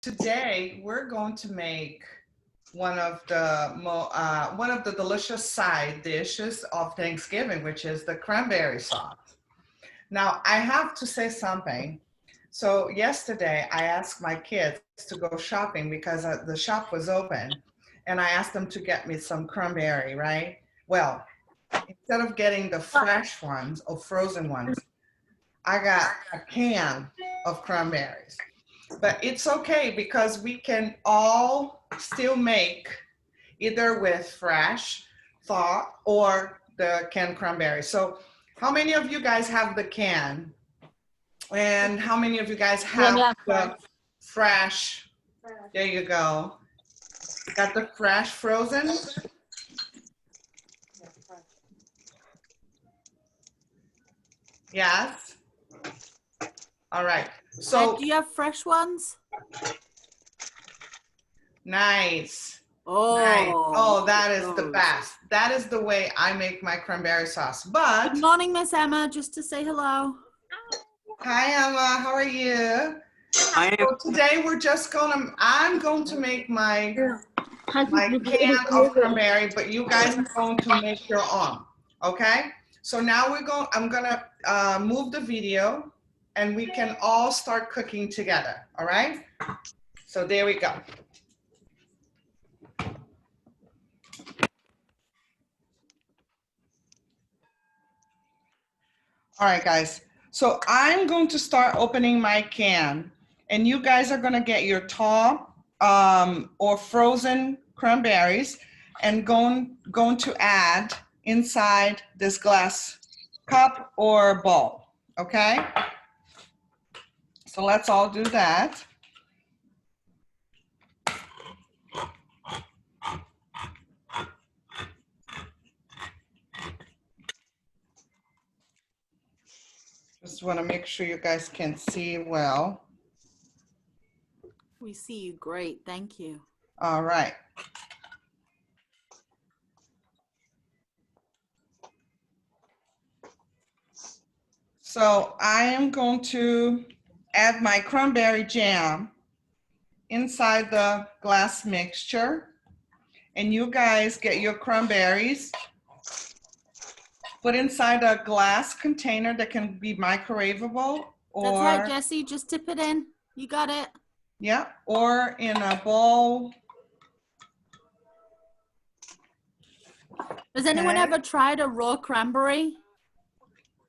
Today we're going to make one of the delicious side dishes of Thanksgiving, which is the cranberry sauce. Now, I have to say something. So yesterday I asked my kids to go shopping because the shop was open, and I asked them to get me some cranberry, right? Well, instead of getting the fresh ones or frozen ones, I got a can of cranberries. But it's okay because we can all still make either with fresh thaw or the canned cranberry. So how many of you guys have the can? And how many of you guys have the fresh? There you go. Got the fresh frozen? Yes. All right. So do you have fresh ones? nice. Oh, nice. Oh, that is the best. That is the way I make my cranberry sauce. But good morning, Miss Emma. Just to say hello. hi, Emma. How are you? So today I'm going to make my can of cranberry, but you guys are going to make your own. Okay? So now I'm gonna move the video and we can all start cooking together. All right? So there we go. All right, guys. So I'm going to start opening my can, and you guys are going to get your thaw or frozen cranberries and going to add inside this glass cup or bowl. Okay? So let's all do that. Just want to make sure you guys can see well. We see you great. Thank you. All right. So I am going to add my cranberry jam inside the glass mixture. And you guys get your cranberries, put inside a glass container that can be microwavable, or that's right, Jessie. Just dip it in. You got it. Yeah, or in a bowl. Has anyone ever tried a raw cranberry?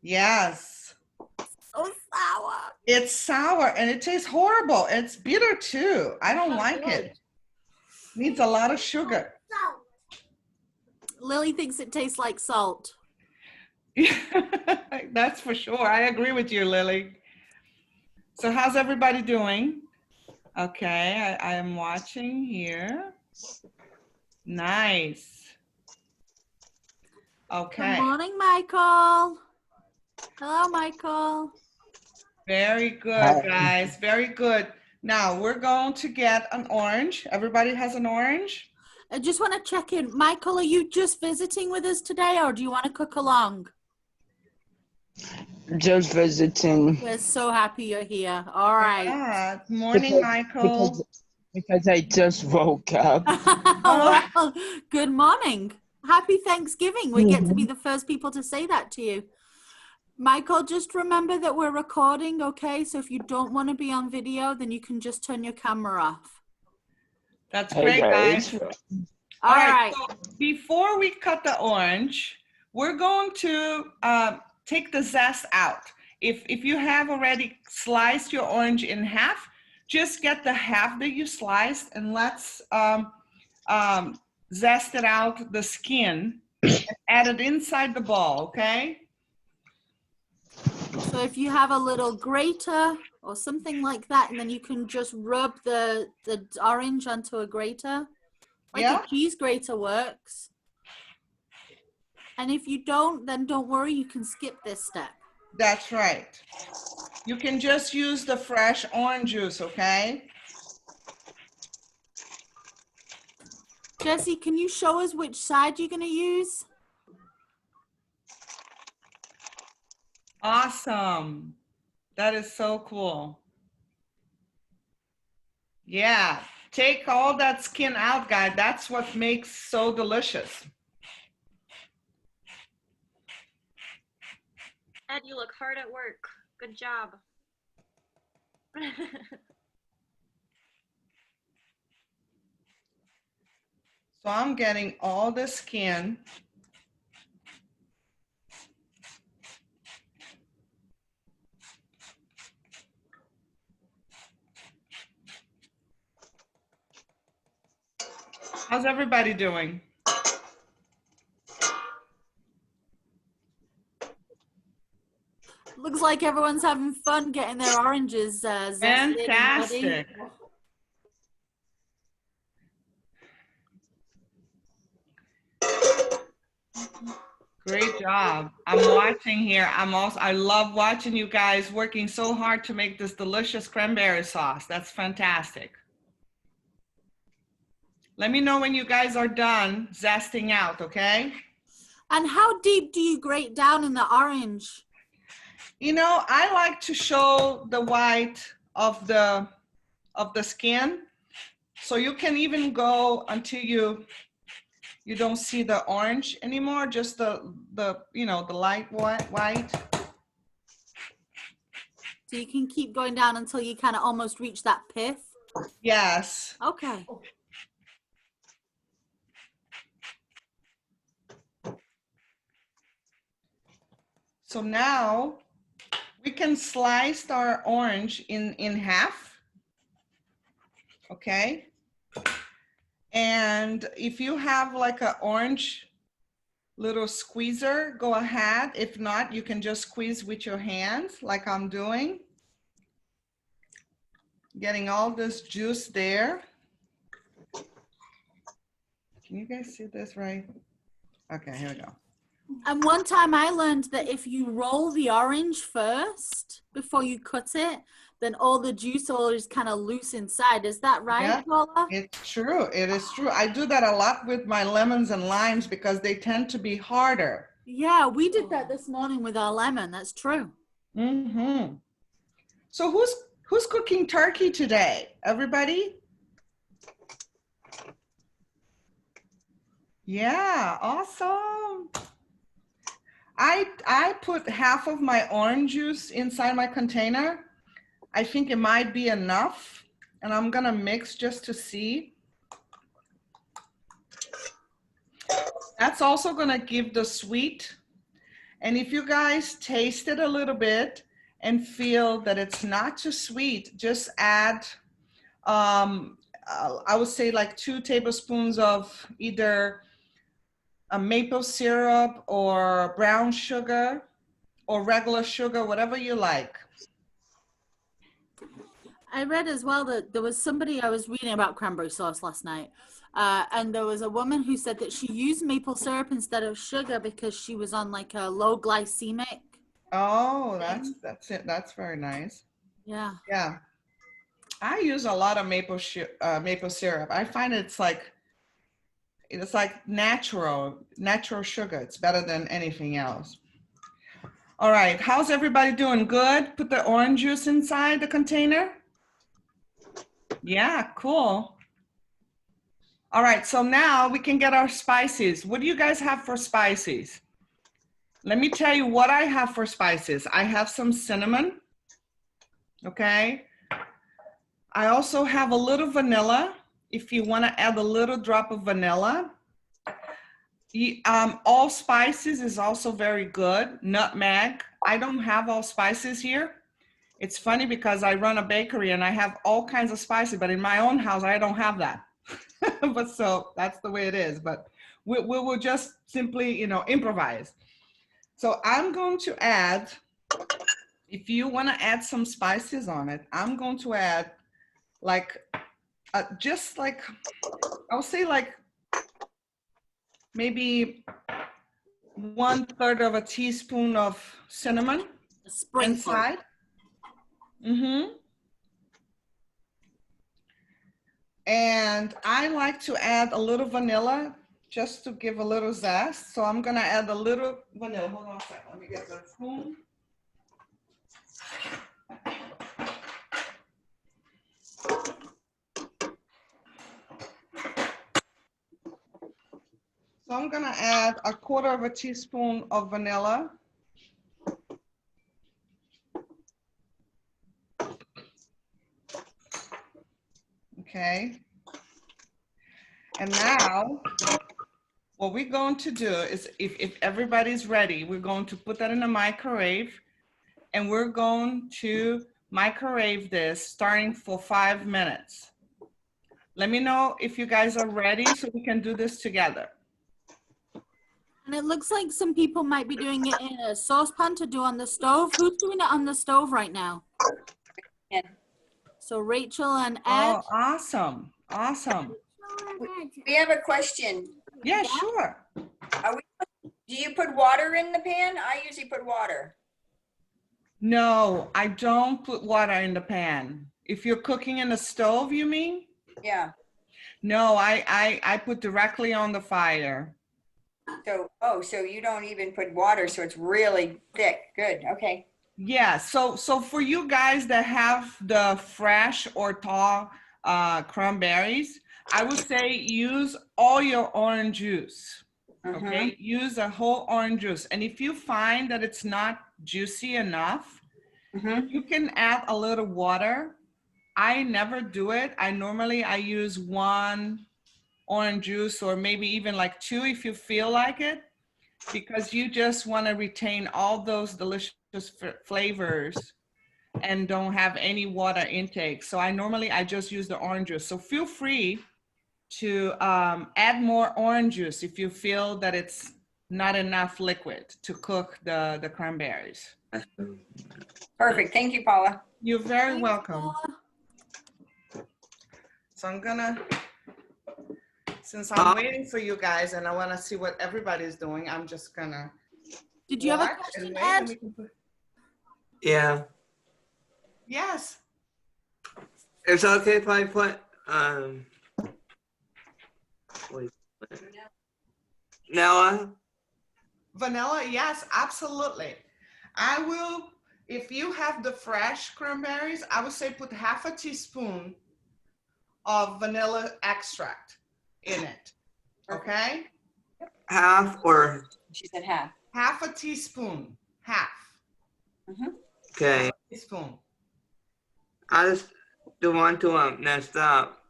Yes. So sour. It's sour and it tastes horrible. It's bitter too. I don't like it. Needs a lot of sugar. Lily thinks it tastes like salt. That's for sure. I agree with you, Lily. So how's everybody doing? Okay, I am watching here. Nice. Okay. Good morning, Michael. Hello, Michael. Very good, guys. Very good. Now we're going to get an orange. Everybody has an orange? I just want to check in. Michael, are you just visiting with us today or do you want to cook along? Just visiting. We're so happy you're here. All right. Yeah. Good morning, Michael. Because I just woke up. Well, good morning. Happy Thanksgiving. We get to be the first people to say that to you. Michael, just remember that we're recording, okay? So if you don't want to be on video, then you can just turn your camera off. That's great, guys. All right. So before we cut the orange, we're going to take the zest out. If you have already sliced your orange in half, just get the half that you sliced and let's zest it out the skin and add it inside the bowl, okay? So if you have a little grater or something like that, and then you can just rub the orange onto a grater. Like a cheese grater works. And if you don't, then don't worry, you can skip this step. That's right. You can just use the fresh orange juice, okay? Jessie, can you show us which side you're going to use? Awesome. That is so cool. Yeah, take all that skin out, guys. That's what makes so delicious. Ed, you look hard at work. Good job. So I'm getting all the skin. How's everybody doing? Looks like everyone's having fun getting their oranges zested and ready. Fantastic. Great job. I'm watching here. I love watching you guys working so hard to make this delicious cranberry sauce. That's fantastic. Let me know when you guys are done zesting out, okay? And how deep do you grate down in the orange? You know, I like to show the white of the skin. So you can even go until you don't see the orange anymore, just the you know, the light white. So you can keep going down until you kind of almost reach that pith? Yes. Okay. So now we can slice our orange in half, okay? And if you have like an orange little squeezer, go ahead. If not, you can just squeeze with your hands like I'm doing. Getting all this juice there. Can you guys see this right? Okay, here we go. And one time I learned that if you roll the orange first before you cut it, then all the juice will just kind of loose inside. Is that right, Yeah, Paula? it's true. It is true. I do that a lot with my lemons and limes because they tend to be harder. Yeah, we did that this morning with our lemon. That's true. Mm-hmm. So who's cooking turkey today? Everybody? Yeah, awesome. I put half of my orange juice inside my container. I think it might be enough, and I'm gonna mix just to see. That's also gonna give the sweet. And if you guys taste it a little bit and feel that it's not too sweet, just add, I would say like 2 tablespoons of either a maple syrup or brown sugar or regular sugar, whatever you like. I read as well that there was somebody, I was reading about cranberry sauce last night, and there was a woman who said that she used maple syrup instead of sugar because she was on like a low glycemic. Oh, that's it. That's very nice. Yeah. Yeah. I use a lot of maple syrup. I find it's like natural sugar. It's better than anything else. All right, how's everybody doing? Good? Put the orange juice inside the container? Yeah, cool. All right, so now we can get our spices. What do you guys have for spices? Let me tell you what I have for spices. I have some cinnamon, okay? I also have a little vanilla, if you wanna add a little drop of vanilla. All spices is also very good. Nutmeg. I don't have all spices here. It's funny because I run a bakery and I have all kinds of spices, but in my own house, I don't have that. But so that's the way it is. But we will just simply, you know, improvise. So I'm going to add, if you want to add some spices on it, I'm going to add like, just like, I'll say like maybe 1/3 of a teaspoon of cinnamon inside. Mm-hmm. And I like to add a little vanilla just to give a little zest. So I'm gonna add a little vanilla. Hold on a second, let me get the spoon. So I'm gonna add a quarter of a teaspoon of vanilla. Okay. And now what we're going to do is if everybody's ready, we're going to put that in the microwave and we're going to microwave this starting for 5 minutes. Let me know if you guys are ready so we can do this together. And it looks like some people might be doing it in a saucepan to do on the stove. Who's doing it on the stove right now? Yeah. So Rachel and Ed. Oh, awesome. Awesome. We have a question. Yeah, sure. Do you put water in the pan? I usually put water. No, I don't put water in the pan. If you're cooking in the stove, you mean? Yeah. No, I put directly on the fire. So you don't even put water, so it's really thick. Good. Okay. Yeah, so for you guys that have the fresh or thaw cranberries, I would say use all your orange juice. Okay, use a whole orange juice. And if you find that it's not juicy enough, you can add a little water. I never do it. I use 1 orange juice or maybe even like 2 if you feel like it, because you just want to retain all those delicious flavors and don't have any water intake. So I just use the orange juice. So feel free to add more orange juice if you feel that it's not enough liquid to cook the cranberries. Perfect. Thank you, Paula. You're very Thanks, welcome. Paula. So I'm gonna, since I'm waiting for you guys and I wanna see what everybody's doing, I'm just gonna Did you have a watch question, and wait and we Ed? can put. Yeah. Yes, It's okay if I put wait. Vanilla? vanilla, yes, absolutely. I will, if you have the fresh cranberries, I would say put half a teaspoon of vanilla extract in it, okay? Half or She said half. Half a teaspoon, half. okay. Teaspoon. I just don't want to mess up.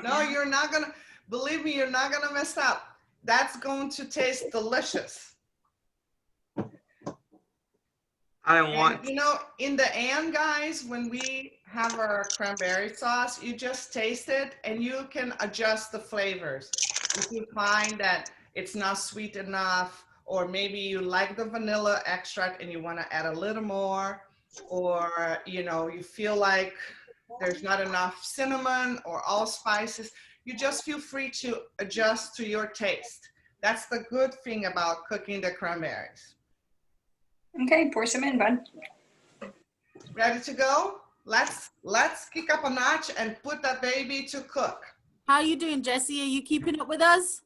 No, you're not gonna, believe me, you're not gonna mess up. That's going to taste delicious. I don't And, want you know, in the end, guys, when we have our cranberry sauce, you just taste it and you can adjust the flavors. If you find that it's not sweet enough, or maybe you like the vanilla extract and you want to add a little more, or, you know, you feel like there's not enough cinnamon or allspices, you just feel free to adjust to your taste. That's the good thing about cooking the cranberries. Okay, pour some in, bud. Ready to go? Let's kick up a notch and put that baby to cook. How are you doing, Jessie? Are you keeping up with us?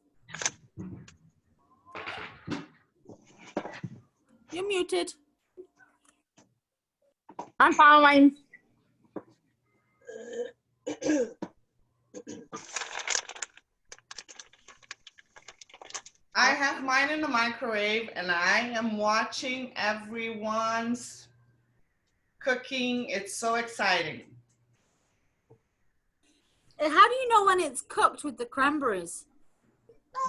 You're muted. I'm following. I have mine in the microwave and I am watching everyone's cooking. It's so exciting. How do you know when it's cooked with the cranberries?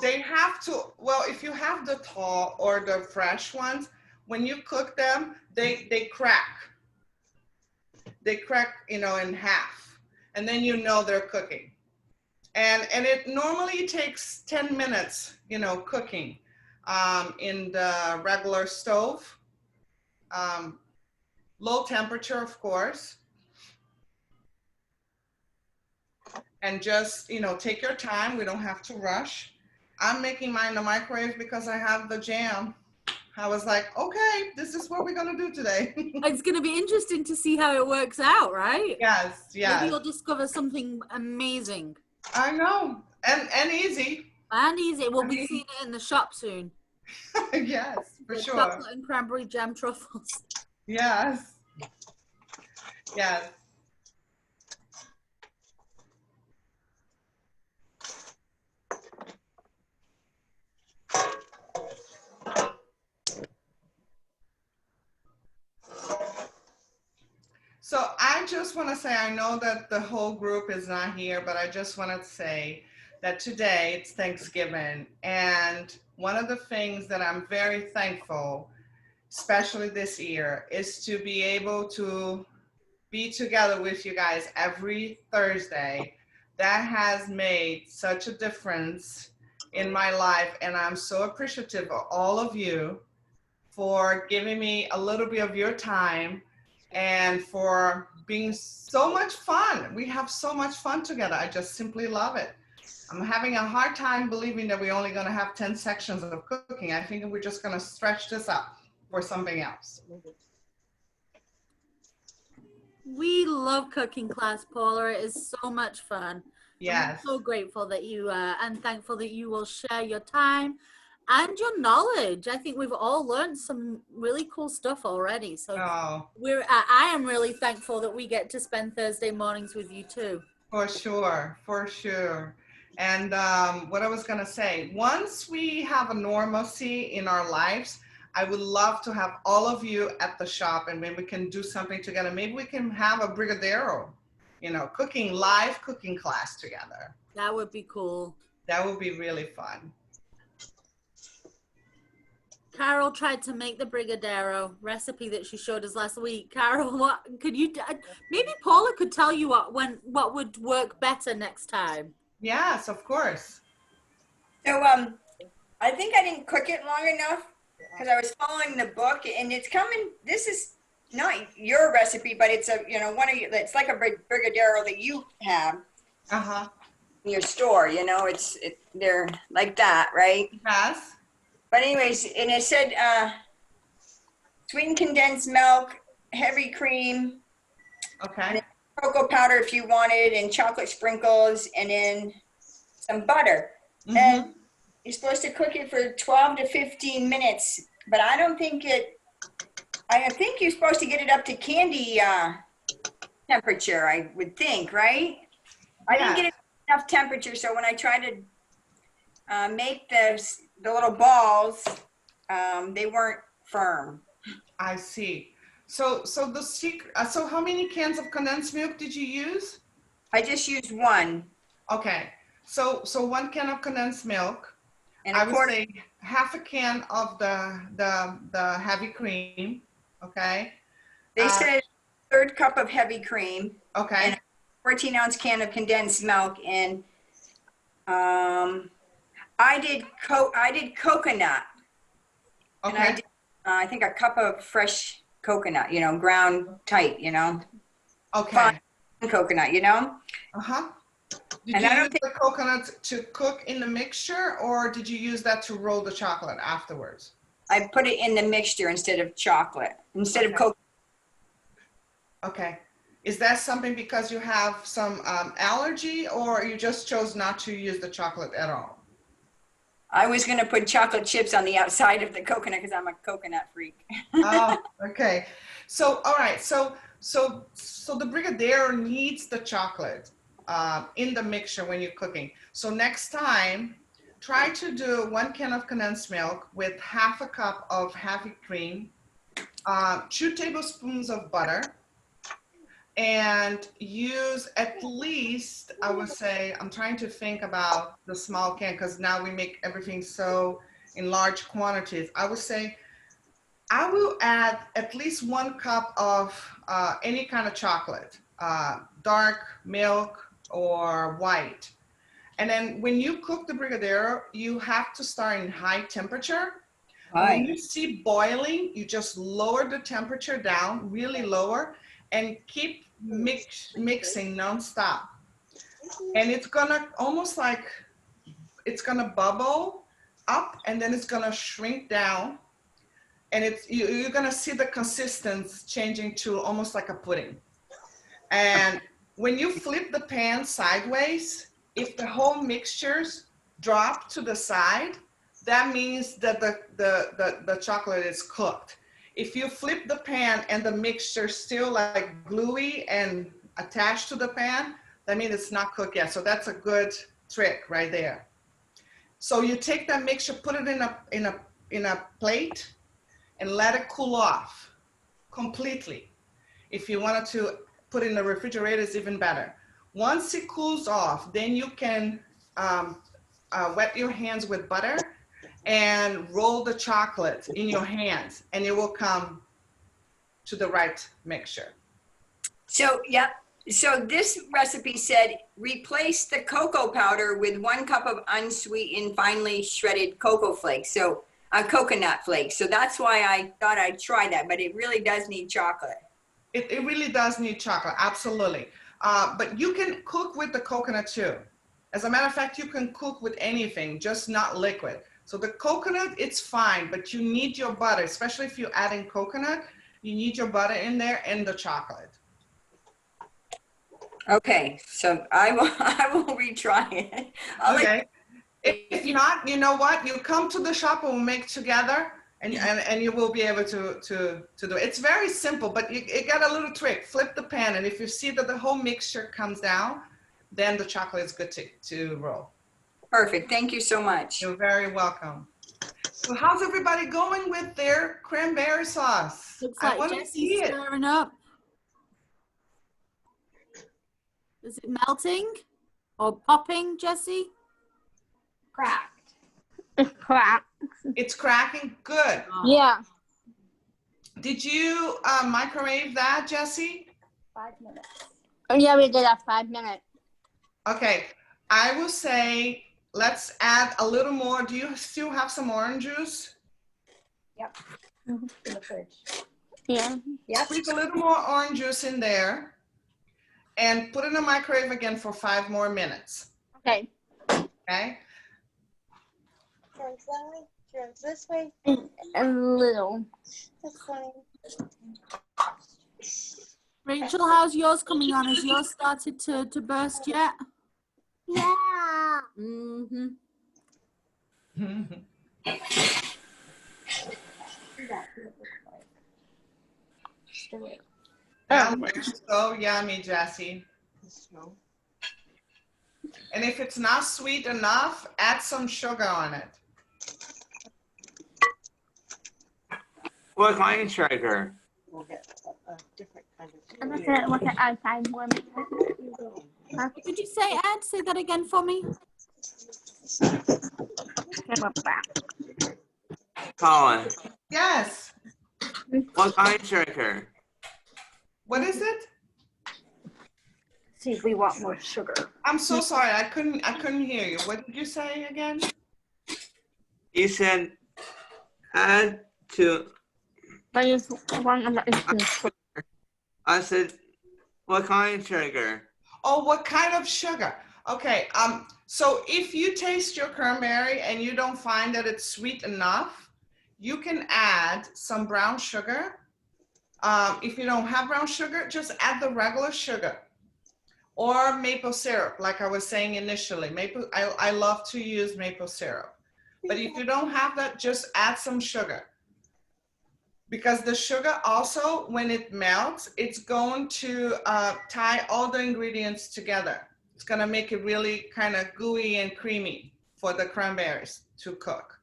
They have to, well, if you have the thaw or the fresh ones, when you cook them, they crack. They crack, you know, in half. And then you know they're cooking. And it normally takes 10 minutes, you know, cooking in the regular stove. Low temperature, of course. And just, you know, take your time. We don't have to rush. I'm making mine in the microwave because I have the jam. I was like, okay, this is what we're gonna do today. It's going to be interesting to see how it works out, right? Yes, yes. Maybe you'll discover something amazing. I know, and easy. And easy. We'll be seeing it in the shop soon. Yes, for The sure. chocolate and cranberry jam truffles. Yes, yes. just want to say, I know that the whole group is not here, but I just want to say that today it's Thanksgiving. And one of the things that I'm very thankful, especially this year, is to be able to be together with you guys every Thursday. That has made such a difference in my life. And I'm so appreciative of all of you for giving me a little bit of your time and for being so much fun. We have so much fun together. I just simply love it. I'm having a hard time believing that we're only going to have 10 sections of cooking. I think we're just going to stretch this up for something else. We love cooking class, Paula. It is so much fun. Yes. I'm so grateful that you and thankful that you will share your time and your knowledge. I think we've all learned some really cool stuff already. So Oh, I am really thankful that we get to spend Thursday mornings with you too. for sure, for sure. And what I was going to say, once we have a normalcy in our lives, I would love to have all of you at the shop and maybe we can do something together. Maybe we can have a brigadeiro, live cooking class together. That would be cool. That would be really fun. Carol tried to make the brigadeiro recipe that she showed us last week. Carol, what could you? Maybe Paula could tell you what would work better next time. Yes, of course. So I think I didn't cook it long enough because I was following the book, and it's coming. This is not your recipe, but it's one of your. It's like a brigadeiro that you have in your store. They're like that, right? Yes. But anyways, and it said sweetened condensed milk, heavy cream, Okay. cocoa powder if you wanted, and chocolate sprinkles, and then some butter. Mm-hmm. And you're supposed to cook it for 12 to 15 minutes, but I think you're supposed to get it up to candy temperature, I would think, right? I didn't get it enough temperature, so when I tried to make the little balls, they weren't firm. I see. So the secret. So how many cans of condensed milk did you use? I just used one. Okay. So 1 can of condensed milk. And I would say half a can of the heavy cream. Okay. They said 1/3 cup of heavy cream. Okay. And a 14-ounce can of condensed milk, and I did coconut. Okay. And I did, I think a cup of fresh coconut, ground tight, Okay. fine coconut, Uh-huh. Did And you I don't use the coconut to cook in the mixture or did you use that to roll the chocolate afterwards? I put it in the mixture instead of chocolate, instead of coconut. Okay. Is that something because you have some allergy or you just chose not to use the chocolate at all? I was going to put chocolate chips on the outside of the coconut because I'm a coconut freak. Oh, okay. So, all right. So the brigadeiro needs the chocolate in the mixture when you're cooking. So next time, try to do 1 can of condensed milk with half a cup of heavy cream, 2 tablespoons of butter, and use at least, I would say, I'm trying to think about the small can because now we make everything so in large quantities. I would say I will add at least 1 cup of any kind of chocolate, dark milk or white. And then when you cook the brigadeiro, you have to start in high temperature. When you see boiling, you just lower the temperature down, really lower, and keep mixing nonstop. And it's gonna almost like, it's gonna bubble up and then it's gonna shrink down. And you're gonna see the consistency changing to almost like a pudding. And when you flip the pan sideways, if the whole mixtures drop to the side, that means that the chocolate is cooked. If you flip the pan and the mixture still like gluey and attached to the pan, that means it's not cooked yet. So that's a good trick right there. So you take that mixture, put it in a plate, and let it cool off completely. If you wanted to put in the refrigerator is even better. Once it cools off, then you can wet your hands with butter and roll the chocolate in your hands, and it will come to the right mixture. So, yeah. So this recipe said replace the cocoa powder with 1 cup of unsweetened, finely shredded cocoa flakes. So coconut flakes. So that's why I thought I'd try that, but it really does need chocolate. It really does need chocolate, absolutely. But you can cook with the coconut too. As a matter of fact, you can cook with anything, just not liquid. So the coconut, it's fine, but you need your butter, especially if you're adding coconut, you need your butter in there and the chocolate. Okay, so I will retry it. Okay. If not, you know what? You come to the shop and we'll make together, and you will be able to do it. It's very simple, but it got a little trick. Flip the pan, and if you see that the whole mixture comes down, then the chocolate is good to roll. Perfect. Thank you so much. You're very welcome. So how's everybody going with their cranberry sauce? Looks I like want to see Jesse's it. stirring up. Is it melting or popping, Jesse? Cracked. It's cracked. It's cracking. Good. Yeah. Did you microwave that, Jesse? 5 minutes. Oh, yeah, we did that 5 minutes. Okay. I will say let's add a little more. Do you still have some orange juice? Yep. In the fridge. Yeah. Yep. Squeeze a little more orange juice in there and put it in the microwave again for 5 more minutes. Okay. Okay. Turn slowly. Turn this way. A little. That's fine. Rachel, how's yours coming on? Has yours started to burst yet? Yeah. Mm-hmm. That looks so yummy, Jessie. And if it's not sweet enough, add some sugar on it. What kind of sugar? We'll get a different kind of. I'm just gonna look at 5 more minutes. What did you say, Ed? Say that again for me. Colin, Yes. what kind of sugar? What is it? See if we want more sugar. I'm so sorry. I couldn't hear you. What did you say again? You said add to, But it's one of the I said, what kind of sugar? Oh, what kind of sugar? Okay. So if you taste your cranberry and you don't find that it's sweet enough, you can add some brown sugar. If you don't have brown sugar, just add the regular sugar or maple syrup. Like I was saying initially, I love to use maple syrup. But if you don't have that, just add some sugar. Because the sugar also, when it melts, it's going to tie all the ingredients together. It's gonna make it really kind of gooey and creamy for the cranberries to cook.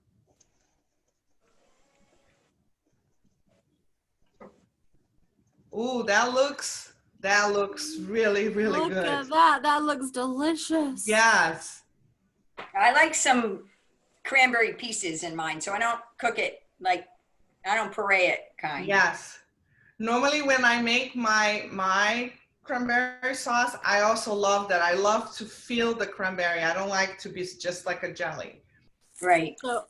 Ooh, that looks really, really Look good. at that. That looks delicious. Yes. I like some cranberry pieces in mine, so I don't cook it like, I don't puree it kind. Yes. Normally when I make my cranberry sauce, I also love that. I love to feel the cranberry. I don't like to be just like a jelly. Right. So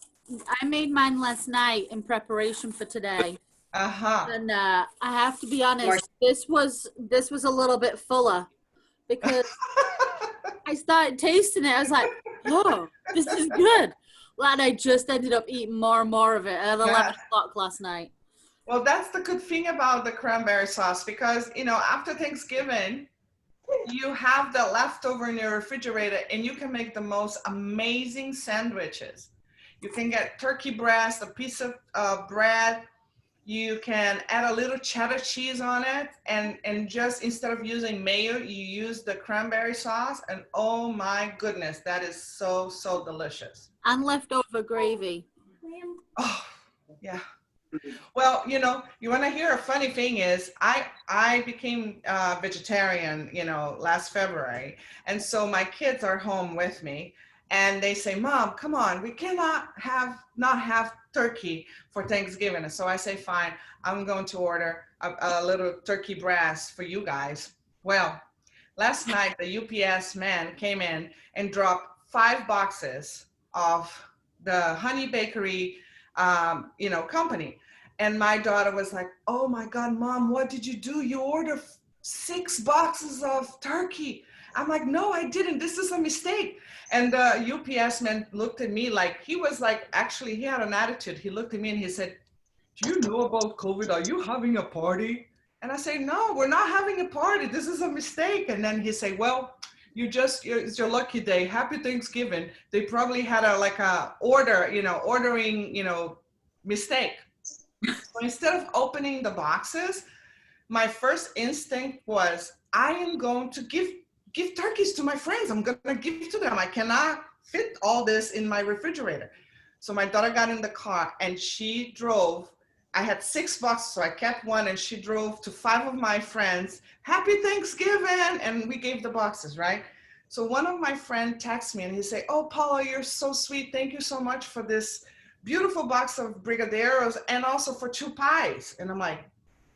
I made mine last night in preparation for today. Uh-huh. And I have to be honest, this was a little bit fuller because I started tasting it. I was like, oh, this is good. And I just ended up eating more and more of it at 11 o'clock last night. Well, that's the good thing about the cranberry sauce because, you know, after Thanksgiving, you have the leftover in your refrigerator and you can make the most amazing sandwiches. You can get turkey breast, a piece of bread. You can add a little cheddar cheese on it and just instead of using mayo, you use the cranberry sauce. And oh my goodness, that is so, so delicious. And leftover gravy. Oh, yeah. Well, you know, you want to hear a funny thing is I became vegetarian, you know, last February, and so my kids are home with me, and they say, "Mom, come on, we cannot have not have turkey for Thanksgiving." And so I say, "Fine, I'm going to order a little turkey breast for you guys." Well, last night the UPS man came in and dropped 5 boxes of the Honey Bakery, you know, company. And my daughter was like, "Oh my God, Mom, what did you do? You ordered 6 boxes of turkey." I'm like, "No, I didn't. This is a mistake." And the UPS man looked at me like, he was like, actually, he had an attitude. He looked at me and he said, "Do you know about COVID? Are you having a party?" And I say, "No, we're not having a party. This is a mistake." And then he say, "Well, it's your lucky day. Happy Thanksgiving." They probably had a like a order, you know, ordering, you know, mistake. So instead of opening the boxes, my first instinct was, I am going to give turkeys to my friends. I'm going to give to them. I cannot fit all this in my refrigerator. So my daughter got in the car and she drove. I had 6 boxes, so I kept one, and she drove to 5 of my friends. "Happy Thanksgiving!" And we gave the boxes, right? So one of my friends texts me and he say, "Oh, Paula, you're so sweet. Thank you so much for this beautiful box of brigadeiros and also for 2 pies." And I'm like,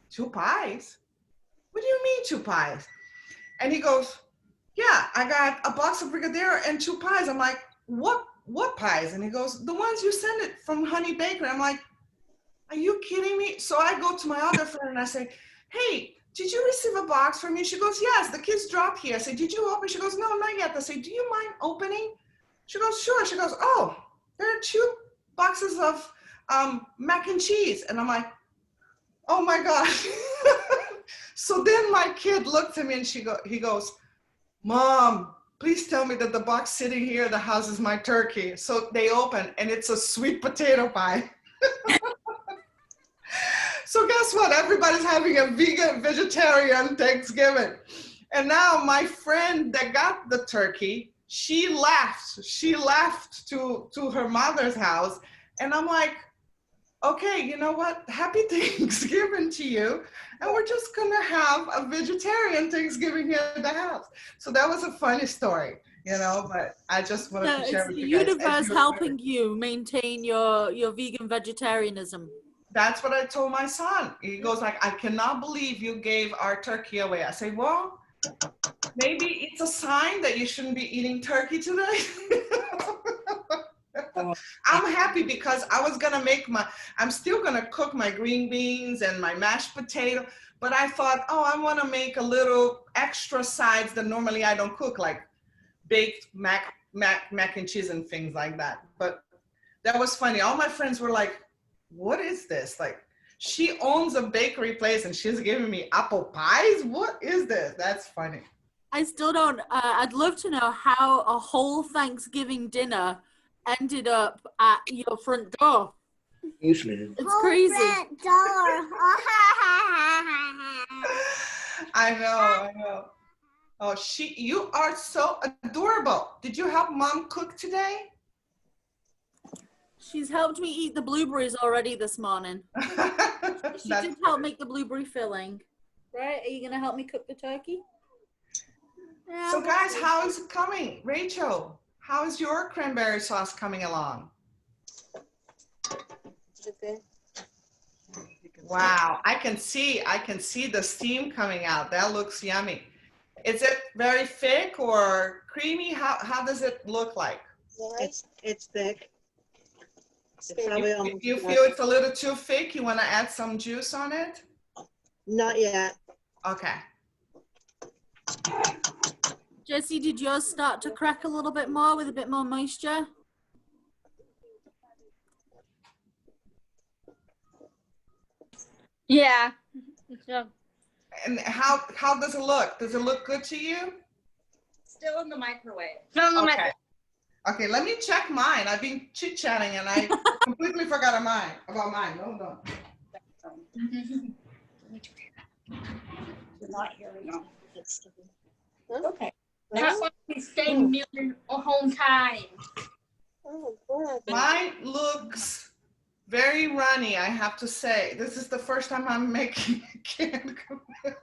"2 pies? What do you mean 2 pies?" And he goes, "Yeah, I got a box of brigadeiro and 2 pies." I'm like, what pies?" And he goes, "The ones you sent it from Honey Bakery." I'm like, "Are you kidding me?" So I go to my other friend and I say, "Hey, did you receive a box from me?" She goes, "Yes, the kids dropped here." I say, "Did you open?" She goes, "No, not yet." I say, "Do you mind opening?" She goes, "Sure." She goes, "Oh, there are 2 boxes of mac and cheese." And I'm like, "Oh my gosh." So then my kid looked at me and he goes, "Mom, please tell me that the box sitting here in the house is my turkey." So they open and it's a sweet potato pie. So guess what? Everybody's having a vegan, vegetarian Thanksgiving. And now my friend that got the turkey, she left. She left to her mother's house. And I'm like, "Okay, you know what? Happy Thanksgiving to you. And we're just gonna have a vegetarian Thanksgiving here at the house." So that was a funny story, you know, but I just wanted to share It's with the you guys. universe helping you maintain your vegan vegetarianism. That's what I told my son. He goes like, "I cannot believe you gave our turkey away." I say, "Well, maybe it's a sign that you shouldn't be eating turkey today." I'm happy because I'm still gonna cook my green beans and my mashed potato, but I thought, oh, I wanna make a little extra sides that normally I don't cook, like baked mac and cheese and things like that. But that was funny. All my friends were like, "What is this?" Like, she owns a bakery place and she's giving me apple pies? What is this? That's funny. I still don't. I'd love to know how a whole Thanksgiving dinner ended up at your front door. Usually. It's crazy. I know. Oh, you are so adorable. Did you help Mom cook today? She's helped me eat the blueberries already this morning. She did help make the blueberry filling. Right? Are you going to help me cook the turkey? So guys, how is it coming? Rachel, how is your cranberry sauce coming along? Is it good? Wow, I can see the steam coming out. That looks yummy. Is it very thick or creamy? How does it look like? It's thick. It's You, probably almost you done. feel it's a little too thick? You want to add some juice on it? Not yet. Okay. Jesse, did yours start to crack a little bit more with a bit more moisture? Yeah. And how does it look? Does it look good to you? Still in the microwave. Okay. Okay, let me check mine. I've been chit-chatting and I completely forgot about mine. Hold on. You're not hearing them. Okay. That's why we stay muted a whole time. Oh, good. Mine looks very runny, I have to say. This is the first time I'm making canned goods.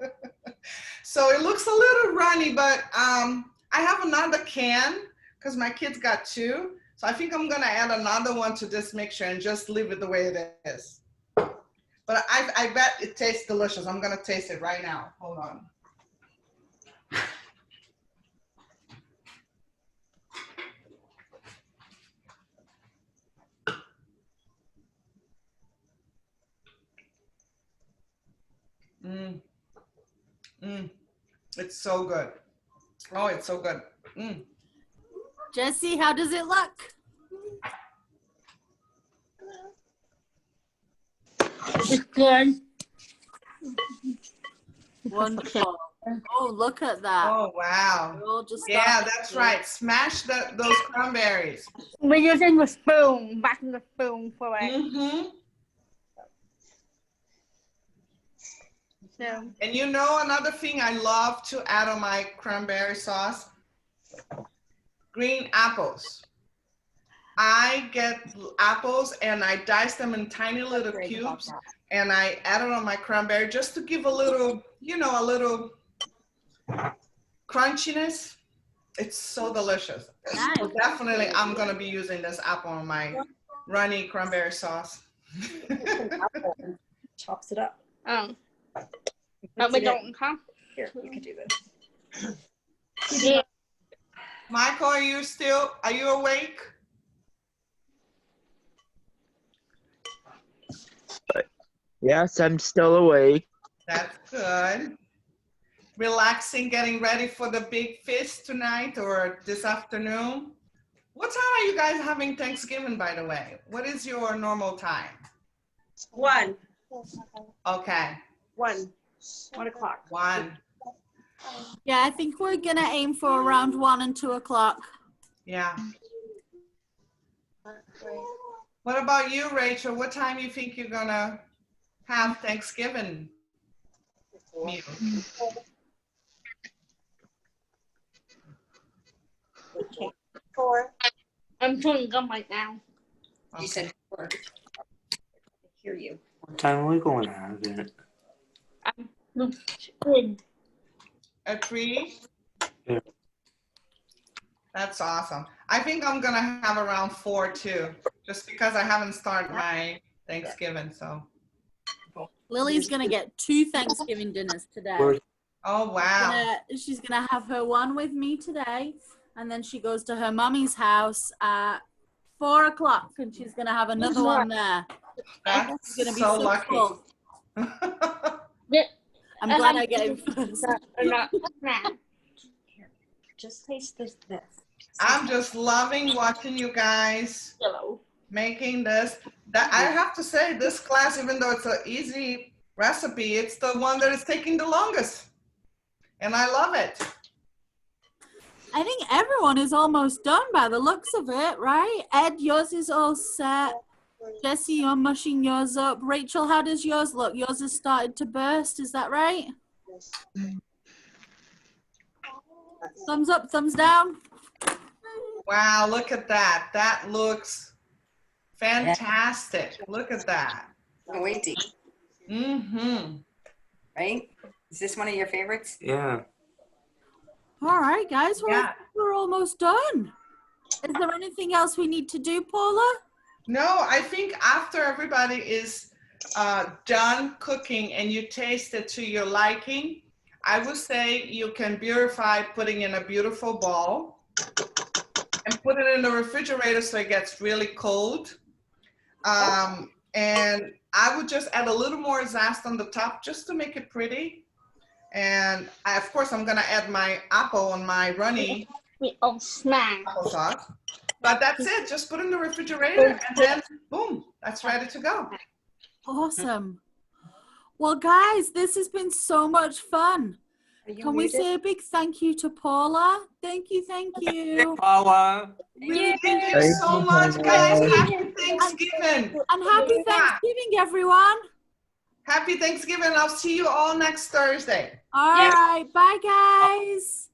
So it looks a little runny, but I have another can because my kids got 2. So I think I'm gonna add another one to this mixture and just leave it the way it is. But I bet it tastes delicious. I'm gonna taste it right now. Hold on. It's so good. Oh, it's so good. Jessie, how does it look? It's good. Wonderful. Oh, look at that. Oh, wow. We're all just Yeah, starting that's to- right. Smash those cranberries. We're using the spoon, backing the spoon for it. Mm-hmm. So, And you know another thing I love to add on my cranberry sauce? Green apples. I get apples and I dice them in tiny little cubes and I add it on my cranberry just to give a little, you know, a little crunchiness. It's so delicious. Nice. So definitely I'm gonna be using this apple on my runny cranberry sauce. Chops it up. but we don't come. Here, you can do this. Yeah. Michael, are you awake? Yes, I'm still awake. That's good. Relaxing, getting ready for the big feast tonight or this afternoon. What time are you guys having Thanksgiving, by the way? What is your normal time? 1. Okay, 1. 1 o'clock. 1. Yeah, I think we're gonna aim for around 1 and 2 o'clock. Yeah. What about you, Rachel? What time you think you're gonna have Thanksgiving meal? Okay. 4. I'm chewing gum right now. You said 4. I hear you. What time are we going to have it? Good. At 3? Yeah. That's awesome. I think I'm gonna have around 4 too, just because I haven't started my Thanksgiving, so. Lily's gonna get 2 Thanksgiving dinners today. Where's- Oh, wow. She's gonna have her one with me today, and then she goes to her mommy's house at 4 o'clock, and she's gonna have another one there. That's It's gonna be so so lucky. full. Yeah. I'm glad I get it first. Here, just taste this. I'm just loving watching you guys Yellow. making this. That I have to say, this class, even though it's an easy recipe, it's the one that is taking the longest. And I love it. I think everyone is almost done by the looks of it, right? Ed, yours is all set. Jessie, you're mushing yours up. Rachel, how does yours look? Yours has started to burst, is that right? Thumbs up, thumbs down. Wow, look at that. That looks fantastic. Look at that. Oh, wait, to eat, right? Is this one of your favorites? Yeah. All right, guys, Yeah. we're almost done. Is there anything else we need to do, Paula? No, I think after everybody is done cooking and you taste it to your liking, I would say you can beautify putting in a beautiful bowl and put it in the refrigerator so it gets really cold. And I would just add a little more zest on the top just to make it pretty. And of course, I'm gonna add my apple on my runny We all smash. applesauce. But that's it. Just put it in the refrigerator and then boom, that's ready to go. Awesome. Well, guys, this has been so much fun. Can we say a big thank you to Paula? Thank you, thank you. Paula. Really, thank you so much, guys. Happy Thanksgiving. And happy Thanksgiving, everyone. Happy Thanksgiving. I'll see you all next Thursday. All right, bye, guys.